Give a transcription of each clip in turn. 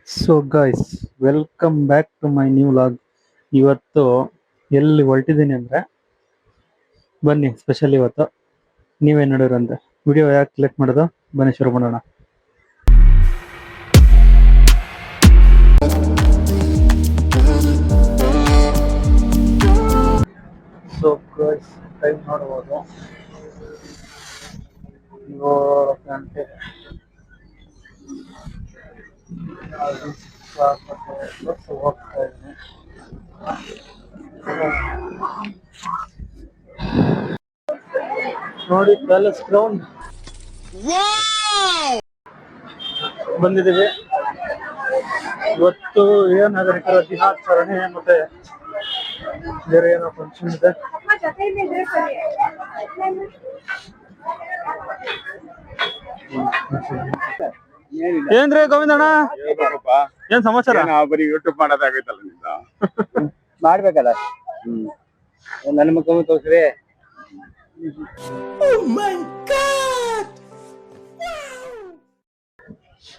So guys, welcome back to my new vlog. ಇವತ್ತು ಎಲ್ಲಿ ಹೊರಟಿದ್ದೀನಿ ಅಂದರೆ, ಬನ್ನಿ ಸ್ಪೆಷಲ್ ಇವತ್ತು ನೀವೇನು ನೋಡಿರಂತೆ ವಿಡಿಯೋ ಯಾಕೆ ಕ್ಲಿಕ್ ಮಾಡೋದು, ಬನ್ನಿ ಶುರು ಮಾಡೋಣ. ಸೊ ಗೈಸ್, ಟೈಮ್ ನೋಡ್ಬೋದು, 7 ಗಂಟೆ. ಹೋಗ್ತಾ ಇದ್ದೀನಿ. ನೋಡಿ, ಪ್ಯಾಲೇಸ್ ಗ್ರೌಂಡ್ ಬಂದಿದ್ದೀವಿ. ಇವತ್ತು ನಾಗರಿಕರ ದಿನಾಚರಣೆ ಮತ್ತೆ ಬೇರೆ ಏನೋ ಫಂಕ್ಷನ್ ಇದೆ. ಏನ್ರಿ ಗೋವಿಂದಣ್ಣ, ಏನ್ ಸಮಾಚಾರ? ಬರೀ ಯೂಟ್ಯೂಬ್ ಮಾಡೋದಾಗೈತಲ್ಲ ನಿಂದ. ಮಾಡ್ಬೇಕಲ್ಲ. ನನ್ನ ಮುಖ ತೋರಿಸ್ರಿ.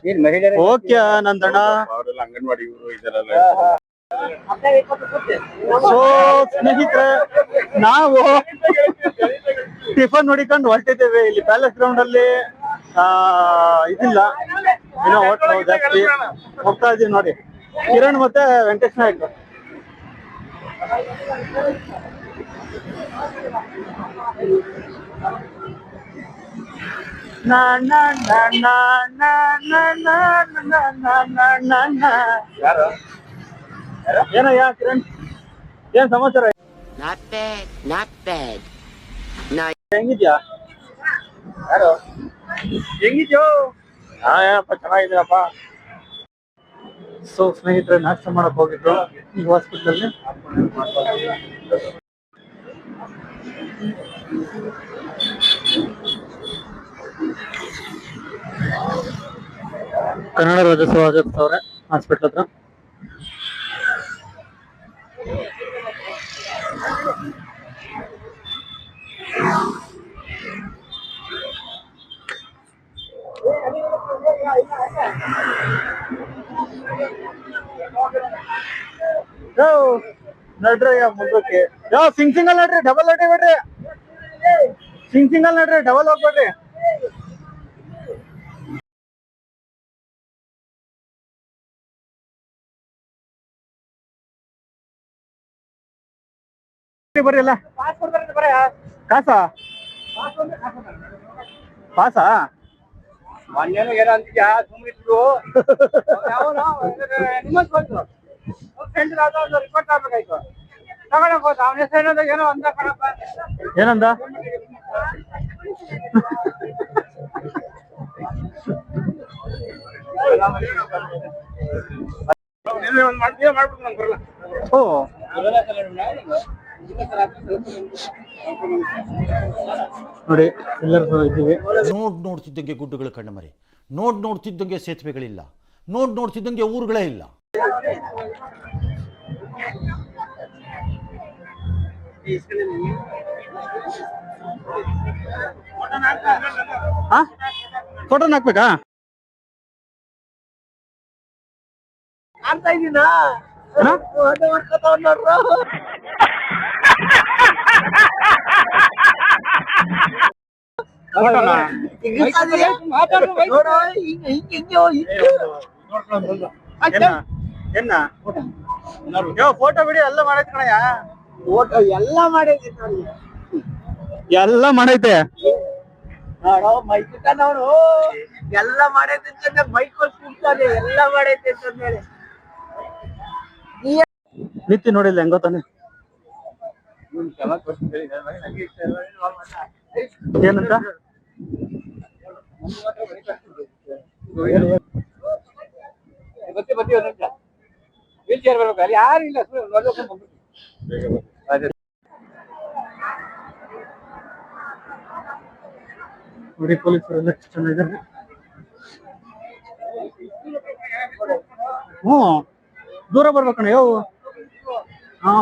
ಏನ್ ಮಹಿಳೆಯರ ಓಕೆ ನಂದಣ್ಣ. ಅವರೆಲ್ಲ ಅಂಗನವಾಡಿ ಇವರು ಇದೆಲ್ಲ. ಸೊ ಸ್ನೇಹಿತರೆ, ನಾವು ಟಿಫನ್ ನೋಡಿಕೊಂಡು ಹೊರಟಿದ್ದೇವೆ. ಇಲ್ಲಿ ಪ್ಯಾಲೇಸ್ ಗ್ರೌಂಡ್ ಅಲ್ಲಿ ಇದಿಲ್ಲ, ಏನೋ ಹೋಟ್ಲು ಜಾಸ್ತಿ. ಹೋಗ್ತಾ ಇದೀವಿ ನೋಡಿ, ಕಿರಣ್ ಮತ್ತೆ ವೆಂಕಟೇಶ್ ನಾಯ್ಕ. ಏನಯ್ಯ ಕಿರಣ್, ಏನ್ ಸಮಾಚಾರ? ಹೆಂಗಿದ್ಯಾ? ಹೆಂಗಿದ್ಯೋ? ಏನಪ್ಪ, ಚೆನ್ನಾಗಿದ್ದೀನಪ್ಪ. ಸೊ ಸ್ನೇಹಿತರೆ, ನಾಷ್ಟ ಮಾಡಕ್ ಹೋಗಿದ್ದು ಈ ಹಾಸ್ಪಿಟಲ್ ಅಲ್ಲಿ. ಕನ್ನಡ ರಾಜ್ಯೋತ್ಸವ ಆಚರಿಸ್ತವ್ರೆ ಹಾಸ್ಪಿಟಲ್ ಹತ್ರ. ನಡ್ರಿ ಮುಂದಕ್ಕೆ. ಸಿಂಗಲ್ ನಡ್ರಿ, ಡಬಲ್ ನಡ್ರಿ ಬೇಡ್ರಿ. ಸಿಂಗಲ್ ನಡ್ರಿ, ಡಬಲ್ ಹೋಗ್ಬೇಡ್ರಿ. ಬರ್ರಿ ಎಲ್ಲ. ಕಾಸಾ ಪಾಸಾ? ಮೊನ್ನೆನೂ ಏನೋ ಅಂತಿದ್ಯಾ, ಸುಮ್ಮನಿದ್ರು. ನಿಮ್ಮಂತ ಬಂತು ಫ್ರೆಂಡ್ ರಿಪೋರ್ಟ್ ಆಗ್ಬೇಕಾಯ್ತು. ತಗೊಳಕ್ ಹೋದ, ಅವನ ಹೆಸರು ಏನೋ ಅಂದ ಕಣಪ್ಪ. ಏನಂದ? ಮಾಡ್ಬಿಟ್ಟು ನಂಗೆ ಬರಲ್ಲ. ಓ ನೋಡಿ, ಎಲ್ಲರೂ ಇದ್ದೀವಿ. ನೋಡ್ತಿದ್ದಂಗೆ ಗುಡ್ಡಗಳು ಕಣ್ಣಮರೆ, ನೋಡ್ತಿದ್ದಂಗೆ ಸೇತುವೆಗಳಿಲ್ಲ, ನೋಡ್ತಿದ್ದಂಗೆ ಊರುಗಳೇ ಇಲ್ಲ. ಫೋಟೋನ ಹಾಕ್ಬೇಕಾ? ಆಡ್ತಾ ಇದ್ದೀನಾ? ಫೋಟೋ ವಿಡಿಯೋ ಎಲ್ಲ ಮಾಡೈತೆ ಕಣಯ್ಯ. ಫೋಟೋ ಎಲ್ಲ ಮಾಡೈತಿ, ಎಲ್ಲ ಮಾಡೈತೆ. ನೋಡೋ ಮೈಕನವನು ಎಲ್ಲ ಮಾಡೈತೆ ಅಂತ ಬೈಕ್ ಕೂಗ್ತಾನೆ, ಎಲ್ಲ ಮಾಡೈತೆ ಅಂತ ಹೇಳಿ. ನಿತ್ತಿ ನೋಡಿಲ್ಲ ಹೆಂಗೋ ತಾನೆ. ಏನಂತ? ಬತ್ತಿ ಒಂದು ನಿಮಿಷ ವೀಲ್ ಚೇರ್ ಬರ್ಬೇಕು, ಅಲ್ಲಿ ಯಾರು ಇಲ್ಲ. ನೋಡಿ, ಪೊಲೀಸರು ಎಲ್ಲ ಎಷ್ಟು ಚೆನ್ನಾಗಿದ್ದಾರೆ. ದೂರ ಬರ್ಬೇಕಣ್ಣ. ಹಾ,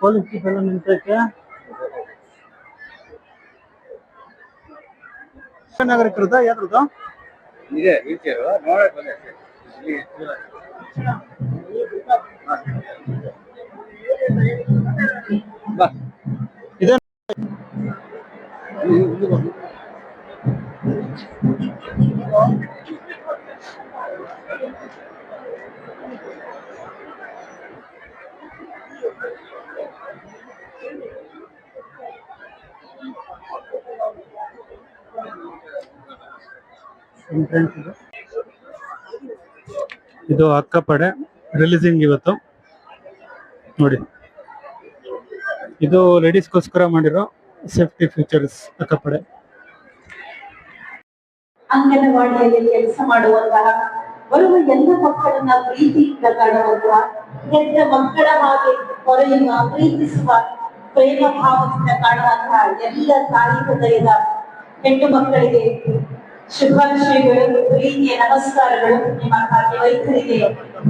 ಪೊಲೀಸ್ ಎಲ್ಲ ನಿಂತೈತೆ. ನಾಗರಿಕರದ ಯಾವ್ದು ಇದೆ ವೀಲ್ಚೇರು ನೋಡಕ್ ಬಂದೆ ಬಾ ಇದೆ ಇದು ಅಕ್ಕಪಡೆ ರಿಲೀಸಿಂಗ್ ಇವತ್ತು ನೋಡಿ. ಇದು ಲೇಡೀಸ್ಗೋಸ್ಕರ ಮಾಡಿರೋ ಸೇಫ್ಟಿ ಫೀಚರ್ಸ್ ಅಕ್ಕಪಡೆ. ಅಂಗನವಾಡಿಯಲ್ಲಿ ಕೆಲಸ ಮಾಡುವಂತಹ ಬರುವ ಎಲ್ಲ ಮಕ್ಕಳನ್ನ ಪ್ರೀತಿಯಿಂದ ಕಾಣುವಂತಹ ಹೆತ್ತ ಮಕ್ಕಳ ಹಾಗೆ ಹೊರೆಯುವ ಪ್ರೀತಿಸುವ ಪ್ರೇಮ ಭಾವದಿಂದ ಕಾಣುವಂತಹ ಎಲ್ಲ ತಾಯಿ ಹೃದಯದ ಹೆಣ್ಣು ಮಕ್ಕಳಿಗೆ ಶುಭಾಶಯಗಳು, ಪ್ರೀತಿಯ ನಮಸ್ಕಾರಗಳು. ನಿಮ್ಮ ಹಾಗೆ ವೈಖರಿಗೆ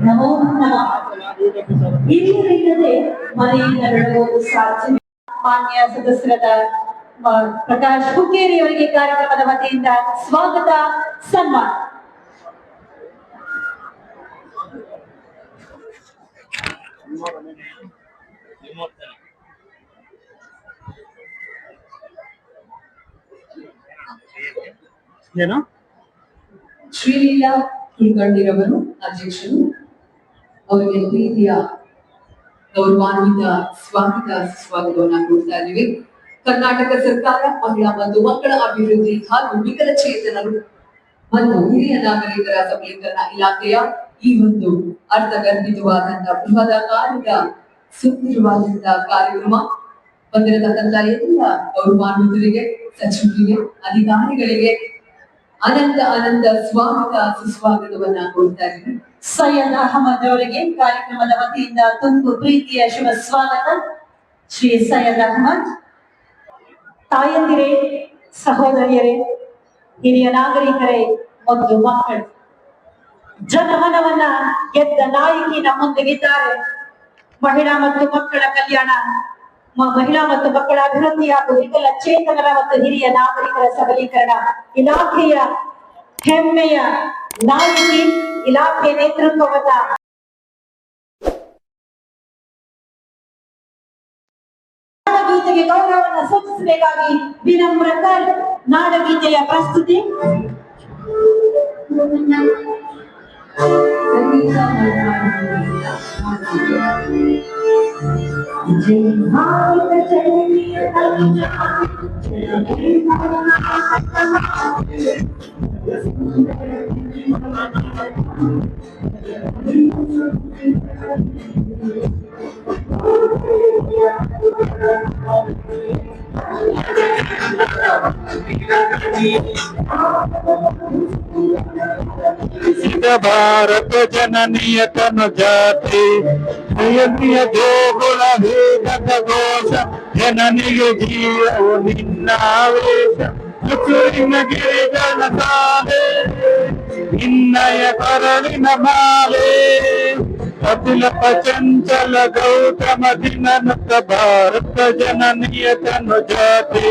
ನಮೋ ನಮಃ. ಹಿರಿಯರಿಲ್ಲದೆ ಮನೆಯಿಂದ ನಡೆಯುವುದು ಸಾಧ್ಯ. ಮಾನ್ಯ ಸದಸ್ಯರಾದ ಪ್ರಕಾಶ್ ಹುಕ್ಕೇರಿ ಅವರಿಗೆ ಕಾರ್ಯಕ್ರಮದ ವತಿಯಿಂದ ಸ್ವಾಗತ, ಸನ್ಮಾನ. ಏನು ಶ್ರೀಲೀಲಾ ಕುಲಕರ್ಣಿರವರು ಅಧ್ಯಕ್ಷರು, ಅವರಿಗೆ ಪ್ರೀತಿಯ ಗೌರವಾನ್ವಿತ ಸ್ವಾಗತವನ್ನ ಕೊಡ್ತಾ ಇದ್ದೀವಿ. ಕರ್ನಾಟಕ ಸರ್ಕಾರ ಮಹಿಳಾ ಮತ್ತು ಮಕ್ಕಳ ಅಭಿವೃದ್ಧಿ ಹಾಗೂ ವಿಕಲಚೇತನರು ಮತ್ತು ಹಿರಿಯ ನಾಗರಿಕರ ಸಬಲೀಕರಣ ಇಲಾಖೆಯ ಈ ಒಂದು ಅರ್ಥಗರ್ಭಿತವಾದಂತಹ ಬೃಹದಾಕಾರದ ಸುಂದರವಾದಂತಹ ಕಾರ್ಯಕ್ರಮ ಬಂದಿರತಕ್ಕಂತ ಎಲ್ಲ ಗೌರವಾನ್ವಿತರಿಗೆ, ಸಚಿವರಿಗೆ, ಅಧಿಕಾರಿಗಳಿಗೆ ಅನಂತ ಸ್ವಾಗತ ಸುಸ್ವಾಗತವನ್ನ ಕೊಡ್ತಾ ಇದ್ದೀವಿ. ಸೈಯದ್ ಅಹಮದ್ ಅವರಿಗೆ ಕಾರ್ಯಕ್ರಮದ ವತಿಯಿಂದ ತುಂಬು ಪ್ರೀತಿಯ ಶುಭ ಸ್ವಾಗತ. ಶ್ರೀ ಸೈಯದ್ ಅಹಮದ್. ತಾಯಂದಿರೇ, ಸಹೋದರಿಯರೇ, ಹಿರಿಯ ನಾಗರಿಕರೇ ಮತ್ತು ಮಕ್ಕಳು, ಜನಮನವನ್ನ ಗೆದ್ದ ನಾಯಕಿ ನಮ್ಮೊಂದಿಗಿದ್ದಾರೆ. ಮಹಿಳಾ ಮತ್ತು ಮಕ್ಕಳ ಕಲ್ಯಾಣ, ಮಹಿಳಾ ಮತ್ತು ಮಕ್ಕಳ ಅಭಿವೃದ್ಧಿ ಹಾಗೂ ವಿಕಲಚೇತನರ ಮತ್ತು ಹಿರಿಯ ನಾಗರಿಕರ ಸಬಲೀಕರಣ ಇಲಾಖೆಯ ಹೆಮ್ಮೆಯ ನಾಯಕಿ, ಇಲಾಖೆ ನೇತೃತ್ವವನ್ನ ನಾಡಗೀತೆಗೆ ಗೌರವವನ್ನು ಸೂಚಿಸಬೇಕಾಗಿ ವಿನಮ್ರ ನಾಡಗೀತೆಯ ಪ್ರಸ್ತುತಿ. ಭಾರತ ಜನನಿಯ ತನು ಜಾತಿ ನಿಯ ದೇಗುಲ ವೇದದ ಘೋಷ ಜನನಿಗೆ ಜೀವವು ನಿನ್ನಾವೇಶ ಚುಚುರಿನ ಗಿರಿಗಳ ಸಾಲೆ ನಿನ್ನಯ ಕರಳಿನ ಮಾಲೆ ಅತುಲ ಚಂಚಲ ಗೌತಮ ದಿನನುತ ಭಾರತ ಜನನಿಯ ತನು ಜಾತಿ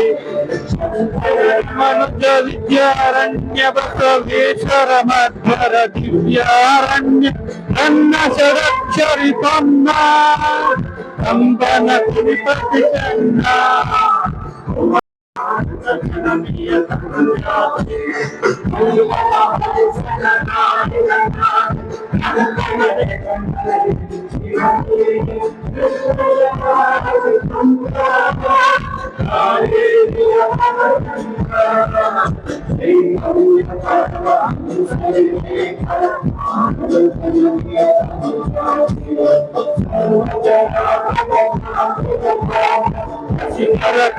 ಮನುಜ ವಿದ್ಯಾರಣ್ಯ ಬಸವೇಶ್ವರ ಮಧ್ವರ ದಿವ್ಯಾರಣ್ಯ ನನ್ನ ಷಡಕ್ಷರಿ ತನ್ನ ಕಂಬನ ತಿರುಪತಿ ಚನ್ನ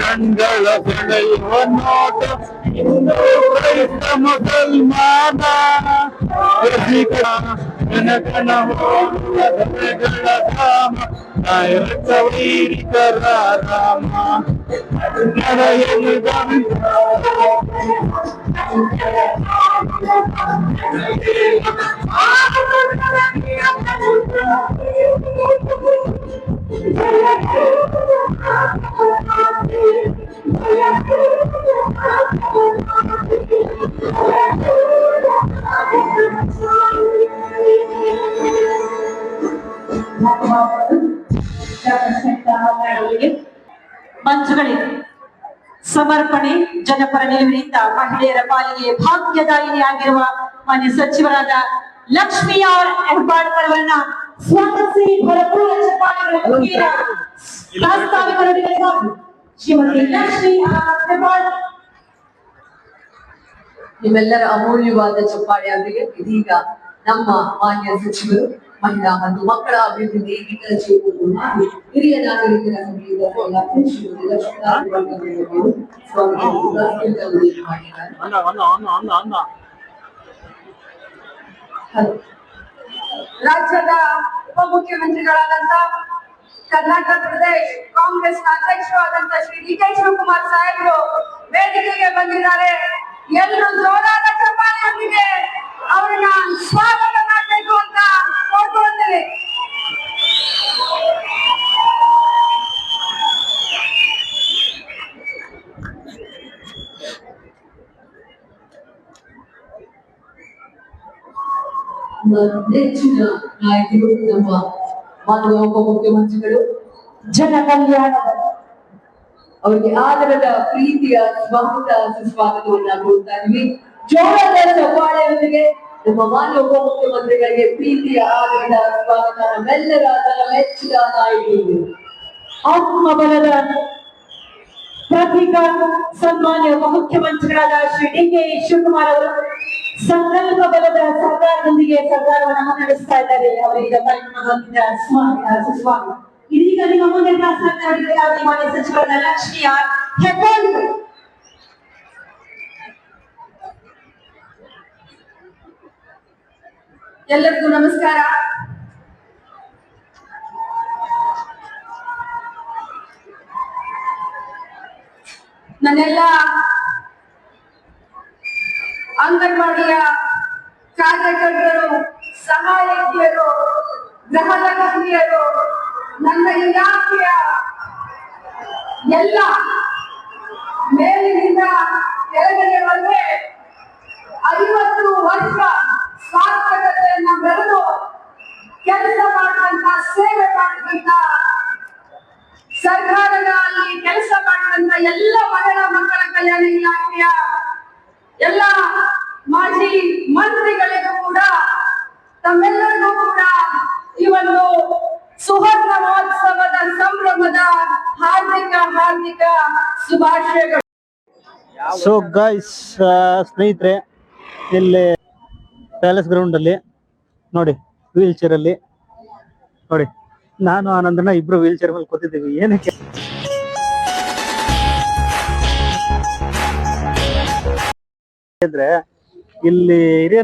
ಕಂಗಳ ಬೆಳೆಯುವ ನೋಟ ಹಿಂದೂ ಕ್ರೈಸ್ತ ಮುಸಲ್ಮಾನ ಜನಗಣ ಹೋಗುಗಳ ಧಾಮ ನಾಯಕ ವೈರಿಕರ ರಾಮ ನರಯನು ಮಂಚುಗಳಿವೆ. ಸಮರ್ಪಣೆ ಜನಪರ ನಿಲುವಿನಿಂದ ಮಹಿಳೆಯರ ಪಾಲಿಗೆ ಭಾಗ್ಯದಾಯಿನಿ ಆಗಿರುವ ಮಾನ್ಯ ಸಚಿವರಾದ ಲಕ್ಷ್ಮೀ ಆರ್ ಹೆಬ್ಬಾಳ್ಕರ್ ಅವರನ್ನ ಸ್ವಾಗತಿಸಿ ಭರಪೂರ ಚಪ್ಪಾಳೆಗಳ ಮುಖೇನ ಪ್ರಾಸ್ತಾವಿಕರೊಂದಿಗೆ ಸ್ವಾಗತ. ಶ್ರೀಮತಿ ಲಕ್ಷ್ಮೀ ಆರ್ ಹೆಬ್ಬಾಳ್ಕರ್. ನಿಮ್ಮೆಲ್ಲರ ಅಮೂಲ್ಯವಾದ ಚಪ್ಪಾಳೆಯೊಂದಿಗೆ ಇದೀಗ ನಮ್ಮ ಮಾನ್ಯ ಸಚಿವರು ಮಹಿಳಾ ಮತ್ತು ಮಕ್ಕಳ ಅಭಿವೃದ್ಧಿ ಇತರ ಕ್ಷೇತ್ರಗಳು ಹಾಗೂ ಹಿರಿಯ ನಾಗರಿಕರ ಸಭೆಯಿಂದ ಶ್ರೀಮತಿ ಲಕ್ಷ್ಮೀ ಅವರು ಸ್ವಾಗತ ಮಾಡಿದ್ದಾರೆ. ರಾಜ್ಯದ ಉಪಮುಖ್ಯಮಂತ್ರಿಗಳಾದಂತ ಕರ್ನಾಟಕ ಪ್ರದೇಶ್ ಕಾಂಗ್ರೆಸ್ ಅಧ್ಯಕ್ಷರು ಆದಂತ ಶ್ರೀ ಡಿ ಕೆ ಶಿವಕುಮಾರ್ ಸಾಹೇಬರು ವೇದಿಕೆಗೆ ಬಂದಿದ್ದಾರೆ. ಎಲ್ಲರೂ ಜೋರಾದ ಚಪ್ಪಾಳೆಯೊಂದಿಗೆ ಅವರನ್ನ ಸ್ವಾಗತ ಮಾಡಬೇಕು ಅಂತ ಕೋರ್ಕೊಳ್ತೇನೆ. ನೆಚ್ಚಿನ ನಾಯಕರು ನಮ್ಮ ಮಾನ್ಯ ಉಪಮುಖ್ಯಮಂತ್ರಿಗಳು ಜನ ಕಲ್ಯಾಣದ ಅವರಿಗೆ ಆದರದ ಪ್ರೀತಿಯ ಸ್ವಾಗತ ಸುಸ್ವಾಗತವನ್ನ ಕೊಡ್ತಾ ಇದ್ವಿ. ಜೋರಾದ ಚಪ್ಪಾಳೆಯೊಂದಿಗೆ ನಮ್ಮ ಮಾನ್ಯ ಉಪಮುಖ್ಯಮಂತ್ರಿಗಳಿಗೆ ಪ್ರೀತಿಯ ಆದರದ ಸ್ವಾಗತ. ನಮ್ಮೆಲ್ಲರ ಮೆಚ್ಚಿನ ನಾಯಕರು ಆತ್ಮಬಲದ ಪ್ರತೀಕ ಸನ್ಮಾನ್ಯ ಉಪಮುಖ್ಯಮಂತ್ರಿಗಳಾದ ಶ್ರೀ ಡಿ ಕೆ ಶಿವಕುಮಾರ್ ಅವರು ಸಂಕಲ್ಪ ಬಲದ ಸರ್ಕಾರದೊಂದಿಗೆ ಸರ್ಕಾರವನ್ನು ಮುನ್ನಡೆಸ್ತಾ ಇದ್ದಾರೆ. ಅವರಿಗೆ ಕಾರ್ಯಕ್ರಮದಿಂದ ಸುಸ್ವಾಗತ. ಇದೀಗ ನಿಮ್ಮ ಮುಂದೆ ಪ್ರಾಸ್ತಾವಿಕರಾಗಿ ಮಾನ್ಯ ಸಚಿವರಾದ ಲಕ್ಷ್ಮೀ ಆರ್ ಹೆಬ್ಬಾಳ್ಕರ್. ಎಲ್ಲರಿಗೂ ನಮಸ್ಕಾರ. ನನ್ನೆಲ್ಲ ಅಂಗನವಾಡಿಯ ಕಾರ್ಯಕರ್ತರು, ಸಹಾಯಕಿಯರು, ಗೃಹಲಕ್ಷ್ಮಿಯರು, ನನ್ನ ಇಲಾಖೆಯ ಎಲ್ಲ ಮೇಲಿನಿಂದ ಕೆಳಗಡೆವರೆಗೆ 50 ವರ್ಷ ಸಾರ್ಥಕತೆಯನ್ನ ಬೆಳೆದು ಕೆಲಸ ಮಾಡುವಂತ, ಸೇವೆ ಮಾಡುವಂತ, ಸರ್ಕಾರದಲ್ಲಿ ಕೆಲಸ ಮಾಡುವಂತ ಎಲ್ಲ ಮಹಿಳಾ ಮಕ್ಕಳ ಕಲ್ಯಾಣ ಇಲಾಖೆಯ ಎಲ್ಲ ಮಾಜಿ ಮಂತ್ರಿಗಳಿಗೂ ಕೂಡ, ತಮ್ಮೆಲ್ಲರಿಗೂ ಕೂಡ ಈ ಒಂದು ಸುವರ್ಣ ಮಹೋತ್ಸವದ ಸಂಭ್ರಮದ ಹಾರ್ದಿಕ ಶುಭಾಶಯಗಳು. ಸೊ ಗೈಸ್, ಸ್ನೇಹಿತರೆ, ಇಲ್ಲಿ ಪ್ಯಾಲೇಸ್ ಗ್ರೌಂಡ್ ಅಲ್ಲಿ ನೋಡಿ, ವೀಲ್ ಚೇರ್ ಅಲ್ಲಿ ನೋಡಿ, ನಾನು ಆನಂದನ ಇಬ್ರು ವೀಲ್ ಚೇರ್ ಮೇಲೆ ಕೂತಿದ್ದೀವಿ. ಏನಕ್ಕೆ ಅಂದ್ರೆ ಇಲ್ಲಿ ಹಿರಿಯ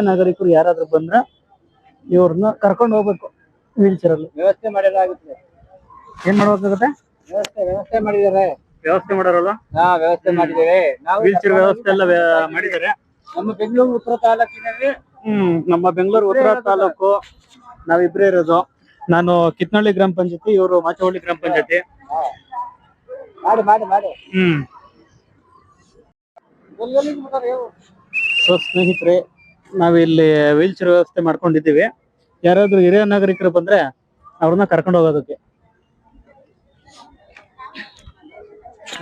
ನಾಗರಿಕರು ಯಾರಾದ್ರೂ ಬಂದ್ರೆ ಇವ್ರನ್ನ ಕರ್ಕೊಂಡು ಹೋಗ್ಬೇಕು ವೀಲ್ ಚೇರ್ ಅಲ್ಲಿ. ವ್ಯವಸ್ಥೆ ಮಾಡಿರಾಗುತ್ತೆ. ಏನ್ ಮಾಡ್ಬೇಕಾಗುತ್ತೆ? ವ್ಯವಸ್ಥೆ ಮಾಡಿದ್ದಾರೆ. ವ್ಯವಸ್ಥೆ ಮಾಡೋರಲ್ಲ, ವ್ಯವಸ್ಥೆ ಮಾಡಿದ್ದೇವೆ. ನಾವು ವೀಲ್ ಚೇರ್ ವ್ಯವಸ್ಥೆ ಎಲ್ಲ ಮಾಡಿದ್ದಾರೆ. ನಮ್ಮ ಬೆಂಗಳೂರು ಉತ್ತರ ತಾಲೂಕಿನಲ್ಲಿ ನಮ್ಮ ಬೆಂಗಳೂರು ಉತ್ತರ ತಾಲೂಕು ನಾವಿಬ್ರೇ ಇರೋದು. ನಾನು ಕಿತ್ನಳ್ಳಿ ಗ್ರಾಮ ಪಂಚಾಯತಿ, ಇವರು ಮಾಚವಳ್ಳಿ ಗ್ರಾಮ ಪಂಚಾಯತಿ. ಮಾಡಿ ಸೊ ಸ್ನೇಹಿತರೆ, ನಾವಿಲ್ಲಿ ವೀಲ್ ಚೇರ್ ವ್ಯವಸ್ಥೆ ಮಾಡ್ಕೊಂಡಿದ್ದೀವಿ. ಯಾರಾದ್ರೂ ಹಿರಿಯ ನಾಗರಿಕರು ಬಂದ್ರೆ ಅವ್ರನ್ನ ಕರ್ಕೊಂಡು ಹೋಗೋದಕ್ಕೆ.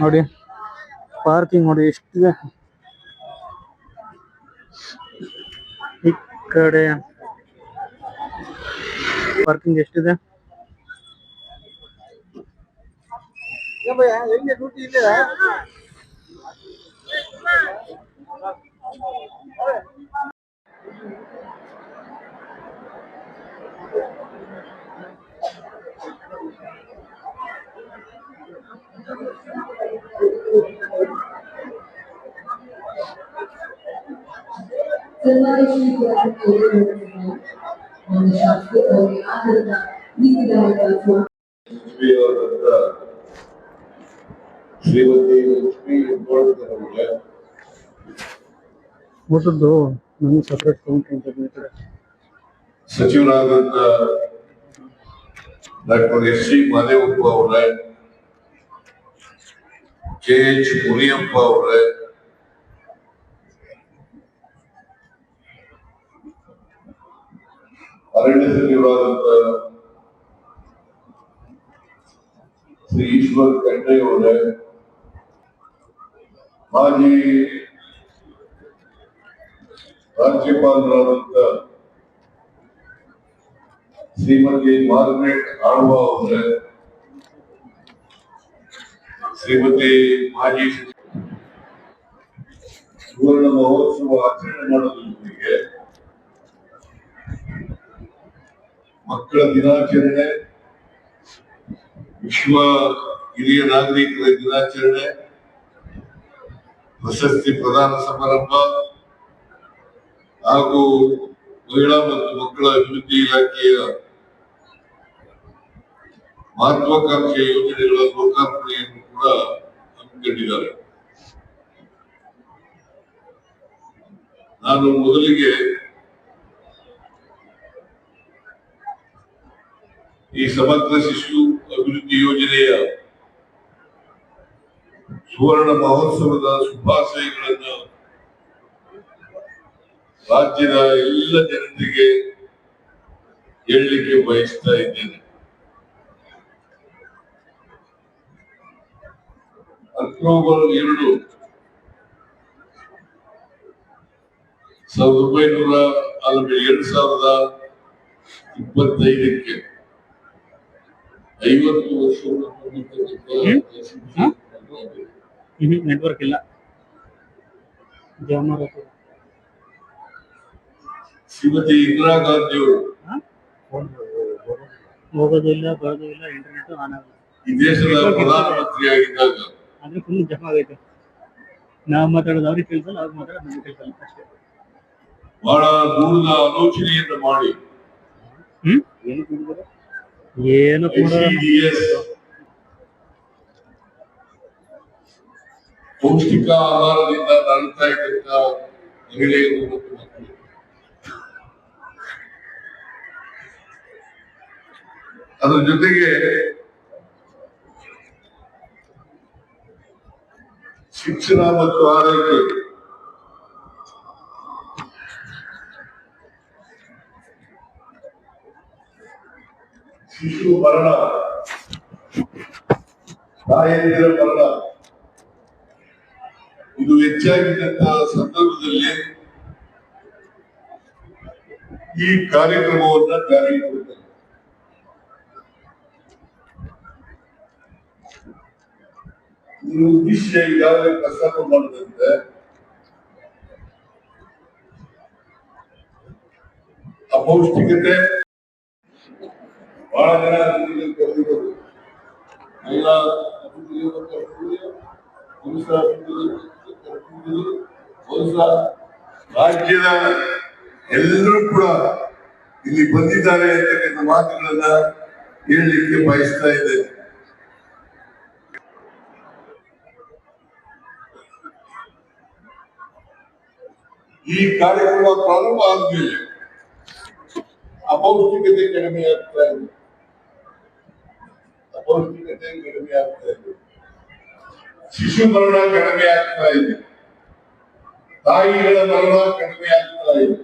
ನೋಡಿ ಪಾರ್ಕಿಂಗ್ ನೋಡಿ ಎಷ್ಟಿದೆ. ಈ ಕಡೆ ಪಾರ್ಕಿಂಗ್ ಎಷ್ಟಿದೆ. ಡ್ಯೂಟಿ ಇಲ್ಲ. ಶ್ರೀಮತಿ ಲಕ್ಷ್ಮೀ ಹೆಬ್ಬಾಳ್ಕರ್ ಅವರಿಗೆ ಊಟದ್ದು ನನಗೆ ಸಪ್ರೇಟ್ ಕೌಂಟರ್. ಸಚಿವರಾದಂತ ಡಾಕ್ಟರ್ ಎಸ್ ಸಿ ಮಾದೇವಪ್ಪ ಅವರೇ, ಕೆ ಎಚ್ ಮುನಿಯಪ್ಪ ಅವರೇ, ಅರಣ್ಯ ಸಚಿವರಾದಂತ ಶ್ರೀ ಶ್ರೀ ಈಶ್ವರ್ ಖಂಡ್ರೆ ಅವರೇ, ಮಾಜಿ ರಾಜ್ಯಪಾಲರಾದಂತ ಶ್ರೀಮತಿ ಮಾರ್ಗ್ರೆಟ್ ಆಳ್ವ ಅವರೇ, ಶ್ರೀಮತಿ ಮಾಜಿ ಸುವರ್ಣ ಮಹೋತ್ಸವ ಆಚರಣೆ ಮಾಡೋದರೊಂದಿಗೆ ಮಕ್ಕಳ ದಿನಾಚರಣೆ, ವಿಶ್ವ ಹಿರಿಯ ನಾಗರಿಕರ ದಿನಾಚರಣೆ, ಪ್ರಶಸ್ತಿ ಪ್ರದಾನ ಸಮಾರಂಭ ಹಾಗೂ ಮಹಿಳಾ ಮತ್ತು ಮಕ್ಕಳ ಅಭಿವೃದ್ಧಿ ಇಲಾಖೆಯ ಮಹತ್ವಾಕಾಂಕ್ಷೆಯ ಯೋಜನೆಗಳ ಲೋಕಾರ್ಪಣೆಯನ್ನು ಕೂಡ ಹಮ್ಮಿಕೊಂಡಿದ್ದಾರೆ. ನಾನು ಮೊದಲಿಗೆ ಈ ಸಮಗ್ರ ಶಿಶು ಅಭಿವೃದ್ಧಿ ಯೋಜನೆಯ ಸುವರ್ಣ ಮಹೋತ್ಸವದ ಶುಭಾಶಯಗಳನ್ನು ರಾಜ್ಯದ ಎಲ್ಲ ಜನತೆಗೆ ಹೇಳಲಿಕ್ಕೆ ಬಯಸ್ತಾ ಇದ್ದೇನೆ. ಅಕ್ಟೋಬರ್ 2, 2025ಕ್ಕೆ 50 ವರ್ಷವನ್ನು ನೆಟ್ವರ್ಕ್ ಇಲ್ಲ. ಶ್ರೀಮತಿ ಇಂದಿರಾ ಗಾಂಧಿ ಅವರು ಹೋಗೋದು ಇಲ್ಲ, ಬರೋದು ಇಲ್ಲ, ಇಂಟರ್ನೆಟ್ ಆನ್ ಆಗೋದು. ಈ ದೇಶದ ಪ್ರಧಾನಮಂತ್ರಿ ಆಗಿದ್ದಾಗ ಆದ್ರೆ ಫುಲ್ ಜಮಾ ಆಗೈತೆ. ನಾವು ಮಾತಾಡೋದು ಅವ್ರಿಗೆ ಕೇಳಿಸಲ್ಲ, ಅವ್ರಿಗೆ ಮಾತಾಡೋದು ನಮ್ಗೆ ಕೇಳಿಸಲ್ಲ ಅಷ್ಟೇ. ಬಹಳ ದೂರದ ಆಲೋಚನೆಯನ್ನು ಮಾಡಿ ಏನು ICDS ಪೌಷ್ಟಿಕ ಆಹಾರದಿಂದ ನರಳ್ತಾ ಇದ್ದಂತ ಮಹಿಳೆಯರು ಮತ್ತು ಮಕ್ಕಳು, ಅದರ ಜೊತೆಗೆ ಶಿಕ್ಷಣ ಮತ್ತು ಆರೈಕೆ, ಶಿಶು ಮರಣ, ತಾಯಂದಿರ ಮರಣ ಇದು ಹೆಚ್ಚಾಗಿದ್ದಂತಹ ಸಂದರ್ಭದಲ್ಲಿ ಈ ಕಾರ್ಯಕ್ರಮವನ್ನ ಜಾರಿಗೆ ಕೊಡ್ತಾರೆ. ಇದರ ಉದ್ದೇಶ ಈಗಾಗಲೇ ಪ್ರಸ್ತಾಪ ಮಾಡಿದಂತೆ ಅಪೌಷ್ಟಿಕತೆ ಬಹಳ ಜನ ಕರೆದಿರೋದು ಮಹಿಳಾ ಅಭಿವೃದ್ಧಿ ಮತ್ತು ಪುರುಷ ಅಭಿವೃದ್ಧಿ ಬಹುಶಃ ರಾಜ್ಯದ ಎಲ್ಲರೂ ಕೂಡ ಇಲ್ಲಿ ಬಂದಿದ್ದಾರೆ ಅಂತಕ್ಕಂಥ ಮಾತುಗಳನ್ನ ಹೇಳಲಿಕ್ಕೆ ಬಯಸ್ತಾ ಇದ್ದೇನೆ. ಈ ಕಾರ್ಯಕ್ರಮ ಪ್ರಾರಂಭ ಆದ್ಮೇಲೆ ಅಪೌಷ್ಟಿಕತೆ ಕಡಿಮೆ ಆಗ್ತಾ ಇದೆ, ಅಪೌಷ್ಟಿಕತೆ ಕಡಿಮೆ ಆಗ್ತಾ ಇದೆ, ಶಿಶು ಮರಣ ಕಡಿಮೆ ಆಗ್ತಾ ಇದೆ, ತಾಯಿಗಳ ಮರಣ ಕಡಿಮೆ ಆಗ್ತಾ ಇದೆ.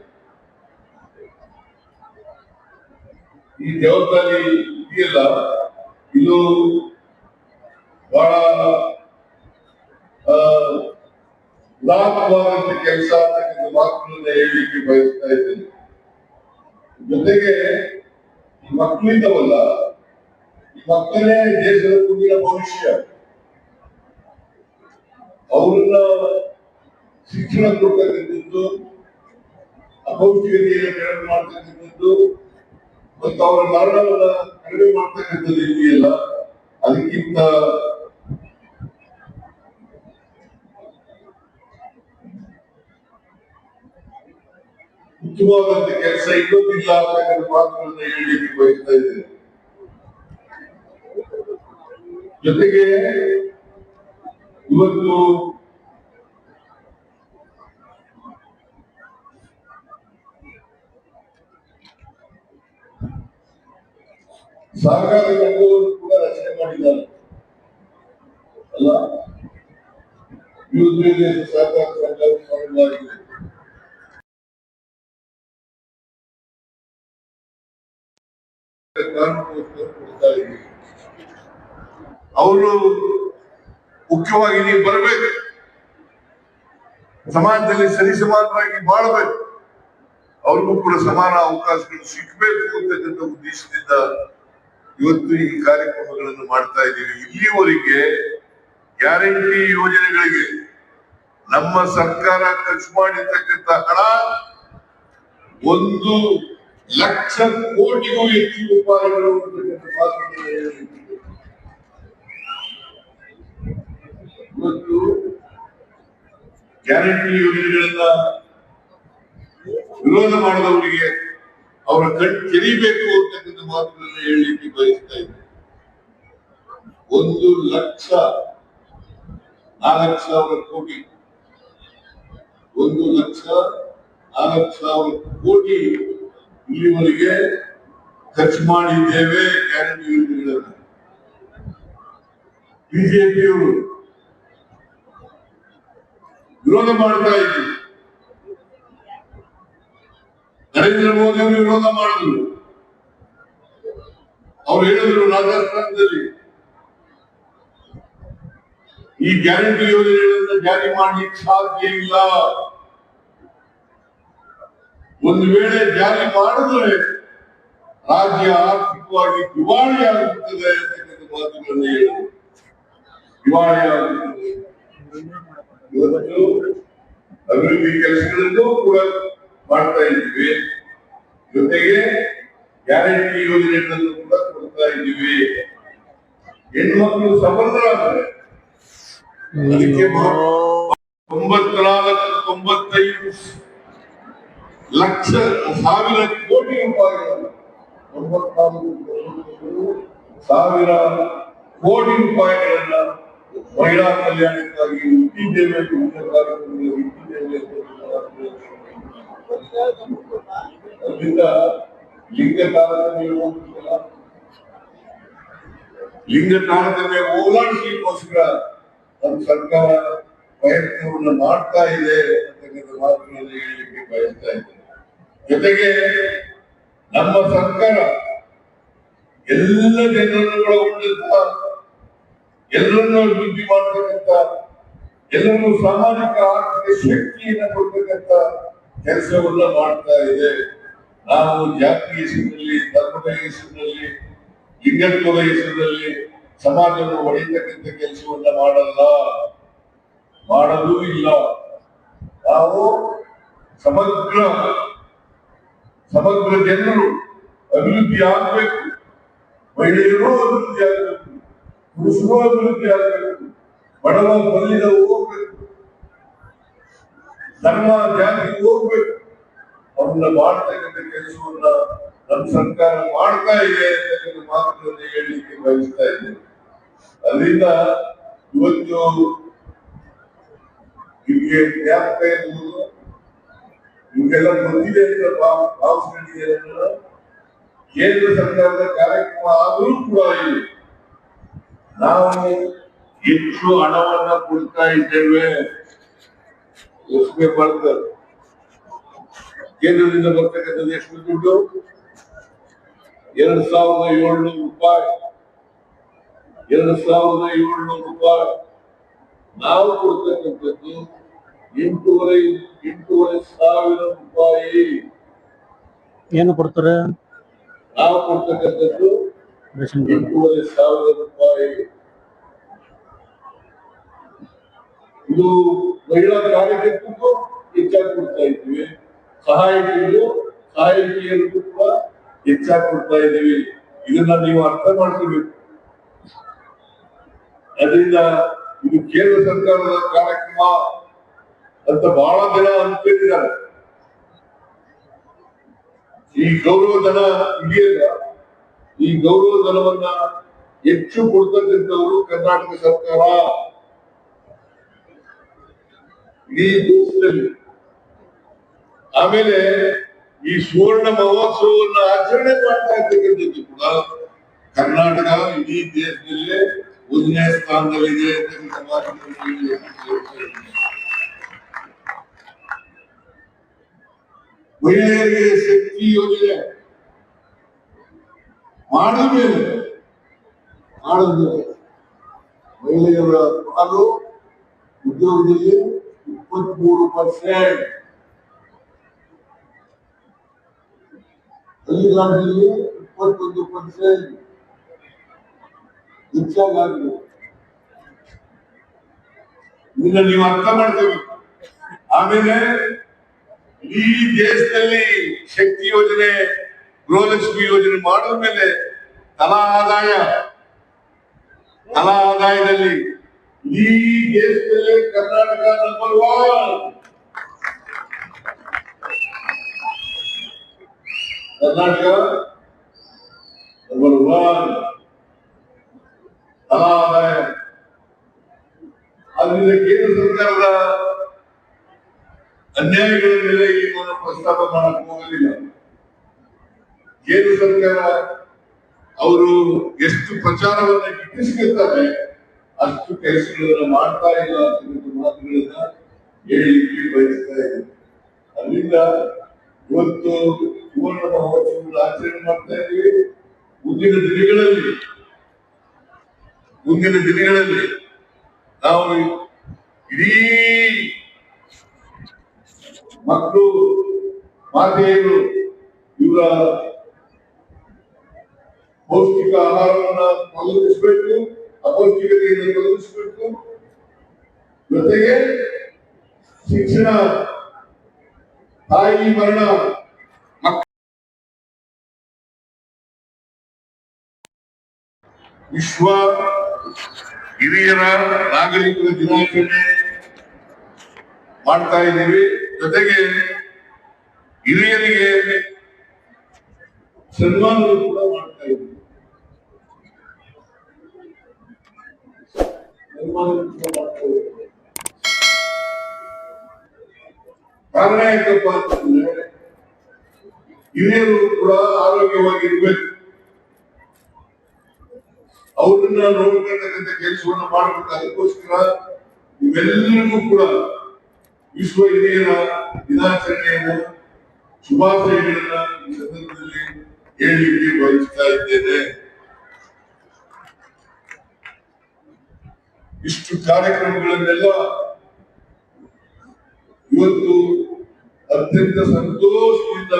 ಈ ಜವಾಬ್ದಾರಿ ಇದೆಯಲ್ಲ, ಇದು ಬಹಳ ಉದಾತ್ತವಾದಂತ ಕೆಲಸ ಅಂತಕ್ಕಂಥ ಮಾತುಗಳನ್ನ ಹೇಳಲಿಕ್ಕೆ ಬಯಸ್ತಾ ಇದ್ದೇನೆ. ಜೊತೆಗೆ ಈ ಮಕ್ಕಳಿದ್ದವಲ್ಲ, ಈ ಮಕ್ಕಳೇ ದೇಶದ ಮುಂದಿನ ಭವಿಷ್ಯ. ಅವ್ರನ್ನ ಶಿಕ್ಷಣ ಕೊಡ್ತಕ್ಕಂಥದ್ದು, ಅಪೌಷ್ಟಿಕತೆಯನ್ನು ಕಡಿಮೆ ಮಾಡ್ತಕ್ಕಂಥದ್ದು ಮತ್ತು ಅವರ ಮರಣವನ್ನ ಕಡಿಮೆ ಮಾಡ್ತಕ್ಕಂಥದ್ದು ಇದೆಯಲ್ಲ, ಅದಕ್ಕಿಂತ ಉತ್ತಮವಾದಂತ ಕೆಲಸ ಇನ್ನೊಂದಿಲ್ಲ ಅಂತಕ್ಕಂಥ ಮಾತುಗಳನ್ನ ಹೇಳಲಿಕ್ಕೆ ಬಯಸ್ತಾ ಇದ್ದೇನೆ. ಜೊತೆಗೆ ಇವತ್ತು ಸಹಕಾರ ಸಂಘವನ್ನು ಕೂಡ ರಚನೆ ಮಾಡಿದ್ದಾರೆ ಅಲ್ಲ, ಸಹಕಾರ ಸಂಘ ಮಾಡಲಾಗಿದೆ. ಅವರು ಮುಖ್ಯವಾಗಿ ನೀವು ಬರಬೇಕು, ಸಮಾಜದಲ್ಲಿ ಸರಿಸಮಾನರಾಗಿ ಬಾಳಬೇಕು, ಅವ್ರಿಗೂ ಕೂಡ ಸಮಾನ ಅವಕಾಶಗಳು ಸಿಗಬೇಕು ಅಂತಕ್ಕಂಥ ಉದ್ದೇಶದಿಂದ ಇವತ್ತು ಈ ಕಾರ್ಯಕ್ರಮಗಳನ್ನು ಮಾಡ್ತಾ ಇದ್ದೀವಿ. ಇಲ್ಲಿವರೆಗೆ ಗ್ಯಾರಂಟಿ ಯೋಜನೆಗಳಿಗೆ ನಮ್ಮ ಸರ್ಕಾರ ಖರ್ಚು ಮಾಡಿರ್ತಕ್ಕಂಥ ಹಣ 1,00,000 ಕೋಟಿಗೂ ಹೆಚ್ಚು ರೂಪಾಯಿಗಳು ಇವತ್ತು ಗ್ಯಾರಂಟಿ ಯೋಜನೆಗಳನ್ನ ವಿರೋಧ ಮಾಡಿದವರಿಗೆ ಅವರ ಕಣ್ ತೆರೀಬೇಕು ಅಂತಕ್ಕಂಥ ಮಾತುಗಳನ್ನು ಹೇಳಲಿಕ್ಕೆ ಬಯಸ್ತಾ ಇದ್ದಾರೆ. 1,04,000 ಕೋಟಿ 1,04,000 ಕೋಟಿ ಇಲ್ಲಿವರೆಗೆ ಖರ್ಚು ಮಾಡಿದ್ದೇವೆ ಗ್ಯಾರಂಟಿ ಯೋಜನೆಗಳನ್ನು. ಬಿಜೆಪಿಯವರು ವಿರೋಧ ಮಾಡ್ತಾ ಇದ್ದೀವಿ. ನರೇಂದ್ರ ಮೋದಿ ಅವರು ವಿರೋಧ ಮಾಡಿದ್ರು. ಅವ್ರು ಹೇಳಿದ್ರು ರಾಜಸ್ಥಾನದಲ್ಲಿ ಈ ಗ್ಯಾರಂಟಿ ಯೋಜನೆಗಳನ್ನು ಜಾರಿ ಮಾಡಲಿಕ್ಕೆ ಸಾಧ್ಯ ಇಲ್ಲ, ಒಂದು ವೇಳೆ ಜಾರಿ ಮಾಡಿದ್ರೆ ರಾಜ್ಯ ಆರ್ಥಿಕವಾಗಿ ದಿವಾಳಿ ಆಗುತ್ತದೆ ಅಂತಕ್ಕಂಥ ಮಾತುಗಳನ್ನು ಹೇಳಿದರು. ದಿವಾಳಿ ಆಗುತ್ತದೆ. ಇವತ್ತು ಅಭಿವೃದ್ಧಿ ಕೆಲಸಗಳನ್ನು ಕೂಡ ಮಾಡ್ತಾ ಇದ್ದೀವಿ, ಜೊತೆಗೆ ಗ್ಯಾರಂಟಿ ಯೋಜನೆಗಳನ್ನು ಕೂಡ ಕೊಡ್ತಾ ಇದ್ದೀವಿ. ಹೆಣ್ಮಕ್ಳು ಸಫಲರಾಗ್ತಾರೆ. ಅದಕ್ಕೆ 94-95 ಲಕ್ಷ ಸಾವಿರ ಕೋಟಿ ರೂಪಾಯಿಗಳನ್ನು 94,000 ಕೋಟಿ ರೂಪಾಯಿಗಳನ್ನ ಮಹಿಳಾ ಕಲ್ಯಾಣಕ್ಕಾಗಿ ಇಟ್ಟಿದ್ದೇವೆ. ಅದರಿಂದ ಲಿಂಗ ತಾರತಮ್ಯ ಹೋರಾಡಿಸಲಿಕ್ಕೋಸ್ಕರ ನಮ್ಮ ಸರ್ಕಾರ ಪ್ರಯತ್ನವನ್ನು ಮಾಡ್ತಾ ಇದೆ ಅಂತಕ್ಕಂಥ ಮಾತುಗಳನ್ನು ಹೇಳಲಿಕ್ಕೆ ಬಯಸ್ತಾ ಇದ್ದೇನೆ. ಜೊತೆಗೆ ನಮ್ಮ ಸರ್ಕಾರ ಎಲ್ಲ ಜನರನ್ನು ಒಳಗೊಂಡಂತ, ಎಲ್ಲರನ್ನು ಅಭಿವೃದ್ಧಿ ಮಾಡತಕ್ಕಂಥ, ಎಲ್ಲರನ್ನು ಸಾಮಾಜಿಕ ಆರ್ಥಿಕ ಶಕ್ತಿಯನ್ನು ಕೊಡ್ತಕ್ಕಂಥ ಕೆಲಸವನ್ನ ಮಾಡ್ತಾ ಇದೆ. ನಾವು ಜಾತಿಯ ಹೆಸರಿನಲ್ಲಿ, ಧರ್ಮದ ಹೆಸರಿನಲ್ಲಿ, ಲಿಂಗತ್ವದ ಹೆಸರಿನಲ್ಲಿ ಸಮಾಜವನ್ನು ಒಡೆಯತಕ್ಕಂಥ ಕೆಲಸವನ್ನ ಮಾಡಲೂ ಇಲ್ಲ. ನಾವು ಸಮಗ್ರ ಜನರು ಅಭಿವೃದ್ಧಿ ಆಗಬೇಕು, ಮಹಿಳೆಯರು ಅಭಿವೃದ್ಧಿ ಆಗಬೇಕು, ಪುರುಷರು ಅಭಿವೃದ್ಧಿ ಆಗಬೇಕು, ಬಡವ ಬಲ್ಲಿದ ಹೋಗ್ಬೇಕು, ಧರ್ಮ ಜಾತಿ ಹೋಗ್ಬೇಕು, ಅವನ್ನ ಮಾಡ್ತಕ್ಕಂಥ ಕೆಲಸವನ್ನ ನಮ್ಮ ಸರ್ಕಾರ ಮಾಡ್ತಾ ಇದೆ ಅಂತಕ್ಕಂಥ ಮಾತುಗಳನ್ನು ಹೇಳಲಿಕ್ಕೆ ಬಯಸ್ತಾ ಇದ್ದೇನೆ. ಅದರಿಂದ ಇವತ್ತು ನಿಮಗೆ ಜ್ಞಾಪಕ ಇರುವುದು, ನಿಮಗೆಲ್ಲ ಗೊತ್ತಿದೆ ಅಂತ ಭಾವಿಸ್ಕೊಂಡಿದ್ದೇನೆ. ಕೇಂದ್ರ ಸರ್ಕಾರದ ಕಾರ್ಯಕ್ರಮ ಆದರೂ ಕೂಡ ಇಲ್ಲಿ ನಾವು ಹೆಚ್ಚು ಹಣವನ್ನ ಕೊಡ್ತಾ ಇದ್ದೇವೆ. ಯೋಚನೆ ಮಾಡ್ತಾರೆ, ಕೇಂದ್ರದಿಂದ ಬರ್ತಕ್ಕಂಥದ್ದು ಎಷ್ಟು ದುಡ್ಡು? 2,700 ರೂಪಾಯಿ. 2,700 ರೂಪಾಯಿ. ನಾವು ಕೊಡ್ತಕ್ಕಂಥದ್ದು 8,500 ರೂಪಾಯಿ. ಏನು ಕೊಡ್ತಾರೆ? ನಾವು ಕೊಡ್ತಕ್ಕಂಥದ್ದು 8,500 ರೂಪಾಯಿ. ಇದು ಮಹಿಳಾ ಕಾರ್ಯಕರ್ತರಿಗೂ ಹೆಚ್ಚಾಗಿ ಕೊಡ್ತಾ ಇದ್ದೀವಿ, ಸಹಾಯಕಿಯರಿಗೂ ಕೂಡ ಹೆಚ್ಚಾಗಿ ಕೊಡ್ತಾ ಇದ್ದೀವಿ. ಇದನ್ನ ನೀವು ಅರ್ಥ ಮಾಡ್ಕೋಬೇಕು. ಅದರಿಂದ ಇದು ಕೇಂದ್ರ ಸರ್ಕಾರದ ಕಾರ್ಯಕ್ರಮ ಅಂತ ಬಹಳ ಜನ ಅನ್ಕೊಂಡಿದ್ದಾರೆ. ಈ ಗೌರವ ಧನ ಇದೆಯಲ್ಲ, ಈ ಗೌರವ ಧನವನ್ನ ಹೆಚ್ಚು ಕೊಡ್ತಕ್ಕಂಥವರು ಕರ್ನಾಟಕ ಸರ್ಕಾರ ಇಡೀ ದೇಶದಲ್ಲಿ. ಆಮೇಲೆ ಈ ಸುವರ್ಣ ಮಹೋತ್ಸವವನ್ನ ಆಚರಣೆ ಮಾಡ್ತಾ ಇರ್ತಕ್ಕಂಥದ್ದು ಕೂಡ ಕರ್ನಾಟಕ ಇಡೀ ದೇಶದಲ್ಲೇ 1ನೇ ಸ್ಥಾನದಲ್ಲಿದೆ ಅಂತ ಮಹಿಳೆಯರಿಗೆ ಶಕ್ತಿ ಯೋಜನೆ ಮಾಡಿದ ಮೇಲೆ ಮಹಿಳೆಯರ ಪಾಲು ಉದ್ಯೋಗದಲ್ಲಿ 23%, ಹಳ್ಳಿಗಾಡಿನಲ್ಲಿ 21% ಹೆಚ್ಚಾಗಿದೆ. ಇದನ್ನ ನೀವು ಅರ್ಥ ಮಾಡ್ಕೋಬೇಕು. ಆಮೇಲೆ ಈ ದೇಶದಲ್ಲಿ ಶಕ್ತಿ ಯೋಜನೆ, ಗೃಹಲಕ್ಷ್ಮಿ ಯೋಜನೆ ಮಾಡಿದ ಮೇಲೆ ತಲಾ ಆದಾಯದಲ್ಲಿ ಈ ದೇಶದಲ್ಲಿ ಕರ್ನಾಟಕ ನಂಬರ್ 1. ಕರ್ನಾಟಕ ನಂಬರ್ 1 ತಲಾ ಆದಾಯ. ಅದರಿಂದ ಕೇಂದ್ರ ಸರ್ಕಾರದ ಅನ್ಯಾಯಗಳ ಮೇಲೆ ಈ ಪ್ರಸ್ತಾಪ ಮಾಡಕ್ ಹೋಗಲಿಲ್ಲ. ಕೇಂದ್ರ ಸರ್ಕಾರ ಅವರು ಎಷ್ಟು ಪ್ರಚಾರವನ್ನ ಗಿಟ್ಟಿಸ್ಕೊಳ್ತಾರೆ ಅಷ್ಟು ಕೆಲಸಗಳನ್ನ ಮಾಡ್ತಾ ಇಲ್ಲ ಅಂತ ಮಾತುಗಳನ್ನ ಹೇಳಲಿಕ್ಕೆ ಬಯಸ್ತಾ ಇದೆ. ಅದರಿಂದ ಇವತ್ತು ಸುವರ್ಣ ಮಹೋತ್ಸವದ ಆಚರಣೆ ಮಾಡ್ತಾ ಇದ್ದೀವಿ. ಮುಂದಿನ ದಿನಗಳಲ್ಲಿ ನಾವು ಇಡೀ ಮಕ್ಕಳು, ಮಾತೆಯರು ಇವರ ಪೌಷ್ಟಿಕ ಆಹಾರವನ್ನ ಒದಗಿಸಬೇಕು, ಅಪೌಷ್ಟಿಕತೆಯನ್ನು ಒದಗಿಸಬೇಕು. ಜೊತೆಗೆ ಶಿಕ್ಷಣ, ತಾಯಿ ಮರಣ, ವಿಶ್ವ ಹಿರಿಯರ ನಾಗರಿಕರ ದಿನಾಚರಣೆ ಮಾಡ್ತಾ ಇದ್ದೀವಿ. ಜೊತೆಗೆ ಹಿರಿಯರಿಗೆ ಸನ್ಮಾನ ಕೂಡ ಮಾಡ್ತಾ ಇದ್ದೀವಿ. ಕಾರಣ ಯಾಕಪ್ಪ ಅಂತಂದ್ರೆ ಹಿರಿಯರು ಕೂಡ ಆರೋಗ್ಯವಾಗಿರ್ಬೇಕು. ಅವ್ರನ್ನ ನೋಡ್ಕೊಳ್ತಕ್ಕಂಥ ಕೆಲಸವನ್ನ ಮಾಡಬೇಕು. ಅದಕ್ಕೋಸ್ಕರ ಇವೆಲ್ಲರಿಗೂ ಕೂಡ ವಿಶ್ವ ಹಿರಿಯರ ದಿನಾಚರಣೆಯನ್ನು ಶುಭಾಶಯಗಳನ್ನ ಈ ಸಂದರ್ಭದಲ್ಲಿ ಹೇಳಲಿಕ್ಕೆ ಬಯಸ್ತಾ ಇದ್ದೇನೆ. ಇಷ್ಟು ಕಾರ್ಯಕ್ರಮಗಳನ್ನೆಲ್ಲ ಇವತ್ತು ಅತ್ಯಂತ ಸಂತೋಷದಿಂದ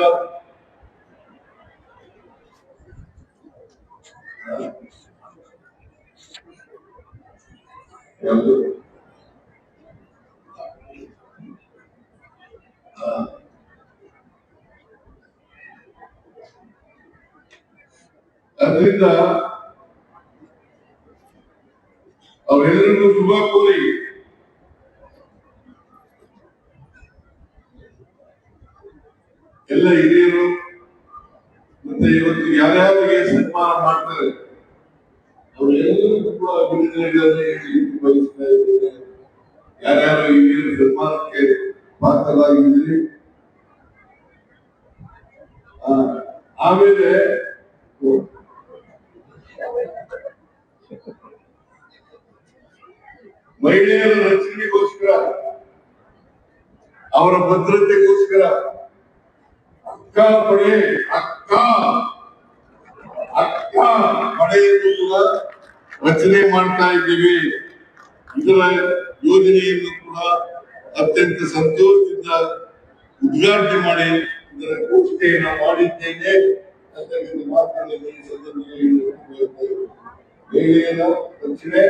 ಅದರಿಂದ ಅವರೆಲ್ಲರಿಗೂ ಶುಭ ಕೋರಿ ಎಲ್ಲ ಹಿರಿಯರು ಮತ್ತೆ ಇವತ್ತು ಯಾರ್ಯಾರಿಗೆ ಸನ್ಮಾನ ಮಾಡ್ತಾರೆ ಅವರೆಲ್ಲರಿಗೂ ಕೂಡ ಅಭಿನಂದನೆಗಳನ್ನು ಬಯಸ್ತಾ ಇದ್ದೇನೆ. ಯಾರ್ಯಾರು ಹಿರಿಯರ ಸನ್ಮಾನಕ್ಕೆ ಪಾತ್ರರಾಗಿದ್ದೀರಿ. ಆಮೇಲೆ ಮಹಿಳೆಯರ ರಕ್ಷಣೆಗೋಸ್ಕರ, ಅವರ ಭದ್ರತೆಗೋಸ್ಕರ ಅಕ್ಕ ಪಡೆಯನ್ನು ಕೂಡ ರಚನೆ ಮಾಡ್ತಾ ಇದ್ದೀವಿ. ಇದರ ಯೋಜನೆಯನ್ನು ಕೂಡ ಅತ್ಯಂತ ಸಂತೋಷದಿಂದ ಉದ್ಘಾಟನೆ ಮಾಡಿ ಇದರ ಘೋಷಣೆಯನ್ನು ಮಾಡಿದ್ದೇನೆ ಅಂತ ಮಾತುಗಳನ್ನು ಈ ಸಂದರ್ಭದಲ್ಲಿ ಮಹಿಳೆಯರ ರಕ್ಷಣೆ,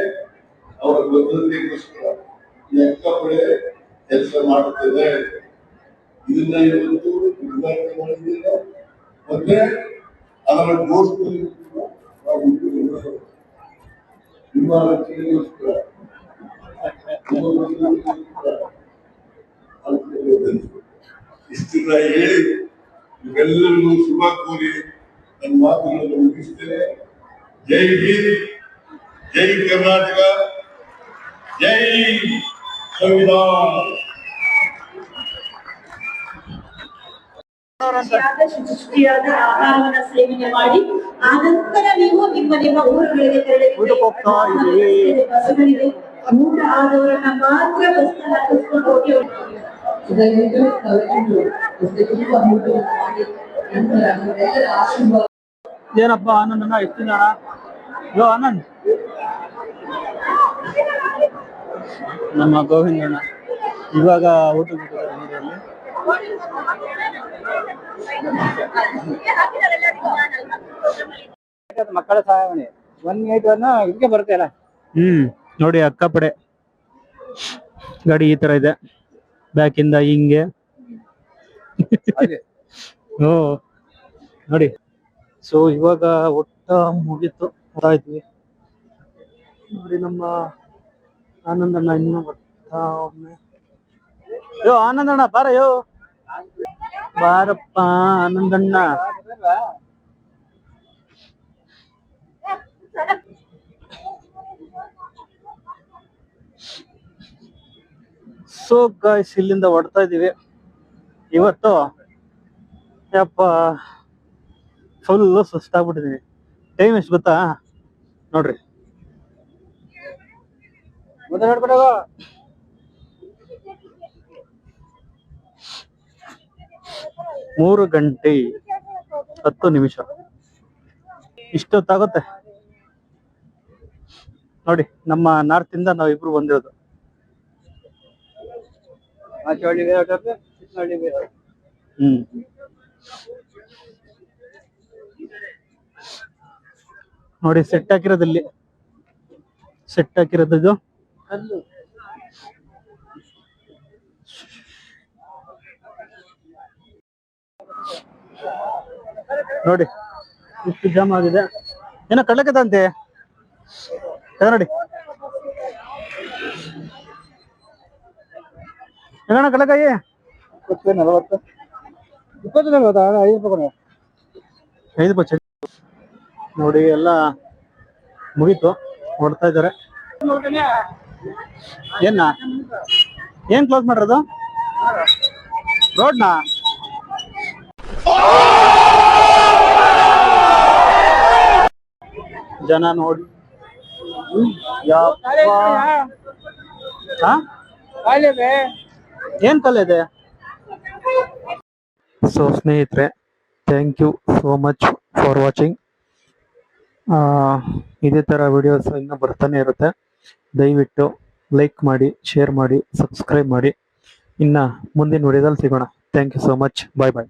ಅವರ ಭದ್ರತೆಗೋಸ್ಕರ ಈ ಅಕ್ಕ ಪಡೆ ಕೆಲಸ ಮಾಡುತ್ತದೆ. ಇದನ್ನ ಇವತ್ತು ಉದ್ಘಾಟನೆ ಮಾಡಿದ್ದೇನೆ. ಮತ್ತೆ ಅದರ ಘೋಷಣೆ ನಿಮ್ಮ ರಕ್ಷಣೆಗೋಸ್ಕರ ಇಷ್ಟನ್ನ ಹೇಳಿ ಇವೆಲ್ಲರಿಗೂ ಶುಭ ಕೋರಿ ನನ್ನ ಮಾತುಗಳನ್ನು ಮುಗಿಸ್ತೇನೆ. ಜೈ ಹಿಂದ್, ಜೈ ಕರ್ನಾಟಕ, ಜೈ ಸಂವಿಧಾನ. ಶುಚಿಯಾದ ಆಹಾರವನ್ನ ಸೇವನೆ ಮಾಡಿ ಆನಂತರ ನೀವು ನಿಮ್ಮ ಊರುಗಳಿಗೆ ತೆರಳಿ ಬಸ್ಗಳಿದೆ. ಊಟ ಆದವರನ್ನ ಮಾತ್ರ ಬಸ್ ಹಾಕಿಸ್ಕೊಂಡು ಹೋಗಿ ದಯವಿಟ್ಟು ತುಂಬಾ ಮಾಡಿ ನಂತರ ಎಲ್ಲರ ಆಶೀರ್ವಾದ. ಏನಪ್ಪ ಆನಂದನ ಎಷ್ಟು ಜನ? ಆನಂದ್ ನಮ್ಮ ಗೋವಿಂದಣ್ಣ ಇವಾಗ ಊಟಕ್ಕೆ ಕೂತಿದ್ದಾರೆ ನೋಡಿ ಅಲ್ಲಿ. ಮಕ್ಕಳ ಸಹಾಯವಾಣಿ 181 ಇದಕ್ಕೆ ಬರುತ್ತೆ ಅಲ್ಲ. ನೋಡಿ ಅಕ್ಕ ಪಡೆ ಗಾಡಿ ಈ ತರ ಇದೆ, ಬ್ಯಾಕ್ ಇಂದ ಹಿಂಗೆ. ಓ ನೋಡಿ. ಸೊ ಇವಾಗ ಊಟ ಮುಗೀತು, ಹೋಗ್ತಾ ಇದ್ವಿ ನೋಡಿ. ನಮ್ಮ ಆನಂದಣ್ಣ ಇನ್ನೂ ಬರ್ತಾ ಒಮ್ಮೆ. ಯೋ ಆನಂದಣ್ಣ ಬಾರ, ಯೋ ಬಾರಪ್ಪ ಆನಂದಣ್ಣ. ಸೊ ಗಾಯ್ಸ್ ಇಲ್ಲಿಂದ ಹೊಡ್ತಾ ಇದೀವಿ ಇವತ್ತು. ಯಪ್ಪ ಫುಲ್ ಸುಸ್ತಾಗ್ಬಿಟ್ಟಿದೀನಿ. ಟೈಮ್ ಎಷ್ಟು ಗೊತ್ತಾ ನೋಡ್ರಿ, 3:10 ಇಷ್ಟೊತ್ತಾಗುತ್ತೆ ನೋಡಿ. ನಮ್ಮ ನಾರ್ತ್ ಇಂದ ನಾವಿಬ್ರು ಬಂದಿರೋದು. ನೋಡಿ ಸೆಟ್ ಹಾಕಿರೋದಲ್ಲಿ, ಸೆಟ್ ಹಾಕಿರೋದು ಇದು. ನೋಡಿ ಇಷ್ಟು ಜಾಮ್ ಆಗಿದೆ. ಏನೋ ಕಡ್ಲಕತ್ತಂತೆ ನೋಡಿ. ಹೆಂಗಣ್ಣ ಕಡಲೆಕಾಯಿ? 40 20 5 ರೂಪಾಯಿ. 5 ರೂಪಾಯಿ ನೋಡಿ. ಎಲ್ಲ ಮುಗೀತು, ಹೊಡ್ತಾ ಇದ್ದಾರೆ. ಏನ್ ಕ್ಲೋಸ್ ಮಾಡಿರೋದು? ರೋಡ್ನಾ? ಜನ ನೋಡಿ. ಏನ್ ಕಲೆ ಇದೆ? ಸೊ ಸ್ನೇಹಿತರೆ, thank you so much for watching. ಇದೇ ತರ ವಿಡಿಯೋಸ್ ಇನ್ನೂ ಬರ್ತಾನೆ ಇರುತ್ತೆ. ದಯವಿಟ್ಟು ಲೈಕ್ ಮಾಡಿ, ಶೇರ್ ಮಾಡಿ, ಸಬ್ಸ್ಕ್ರೈಬ್ ಮಾಡಿ. ಇನ್ನ ಮುಂದಿನ ವಿಡಿಯೋದಲ್ಲಿ ಸಿಗೋಣ. Thank you so much. Bye bye.